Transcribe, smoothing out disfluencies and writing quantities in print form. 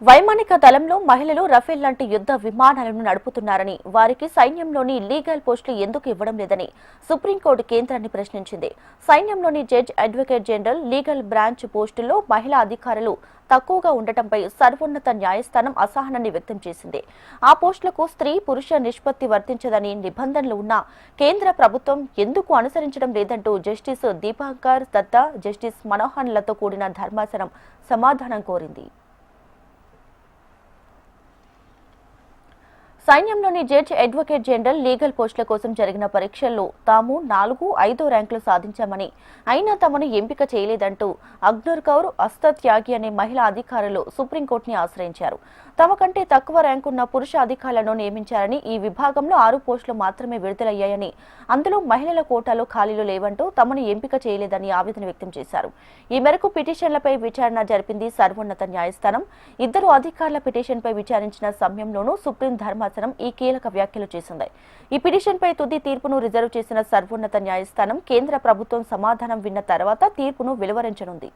వైమానిక దళంలో మహిళలు రఫేల్ లాంటి యుద్ధ విమానాలను నడుపుతున్నారని, వారికి సైన్యంలోని లీగల్ పోస్టులు ఎందుకు ఇవ్వడం లేదని సుప్రీంకోర్టు కేంద్రాన్ని ప్రశ్నించింది. సైన్యంలోని judge, advocate general, legal branch పోస్టుల్లో మహిళా అధికారులు తక్కువగా ఉండటంపై సర్వోన్నత న్యాయస్థానం అసహనాన్ని వ్యక్తం చేసింది. ఆ పోస్టులకు స్త్రీ పురుష నిష్పత్తి వర్తించదని నిబంధనలు ఉన్నా కేంద్ర ప్రభుత్వం ఎందుకు అనుసరించడం లేదంటూ జస్టిస్ దీపాంకర్ దత్తా, జస్టిస్ మనోహర్లతో కూడిన ధర్మాసనం సమాధానం కోరింది. సైన్యంలోని జడ్జ్, అడ్వకేట్ జనరల్, లీగల్ పోస్టుల కోసం జరిగిన పరీక్షల్లో తాము 4, 5 ర్యాంకులు సాధించామని, అయినా తమను ఎంపిక చేయలేదంటూ అగ్నూర్ కౌర్ అస్తత్యాగి అనే మహిళా అధికారులు సుప్రీంకోర్టుని ఆశ్రయించారు. తమ కంటే తక్కువ ర్యాంకున్న పురుష అధికారులను నియమించారని, ఈ విభాగంలో 6 పోస్టులు మాత్రమే విడుదలయ్యాయని, అందులో మహిళల కోటాలో ఖాళీలు లేవంటూ తమను ఎంపిక చేయలేదని ఆవేదన వ్యక్తం చేశారు. ఈ మేరకు పిటిషన్లపై విచారణ జరిపింది సర్వోన్నత న్యాయస్థానం. 2 అధికారుల పిటిషన్పై విచారించిన సమయంలోనూ సుప్రీం ధర్మాసనం ఈ కీలక వ్యాఖ్యలు చేసింది. ఈ పిటిషన్పై తుది తీర్పును రిజర్వ్ చేసిన సర్వోన్నత న్యాయస్థానం కేంద్ర ప్రభుత్వం సమాధానం విన్న తర్వాత తీర్పును వెలువరించనుంది.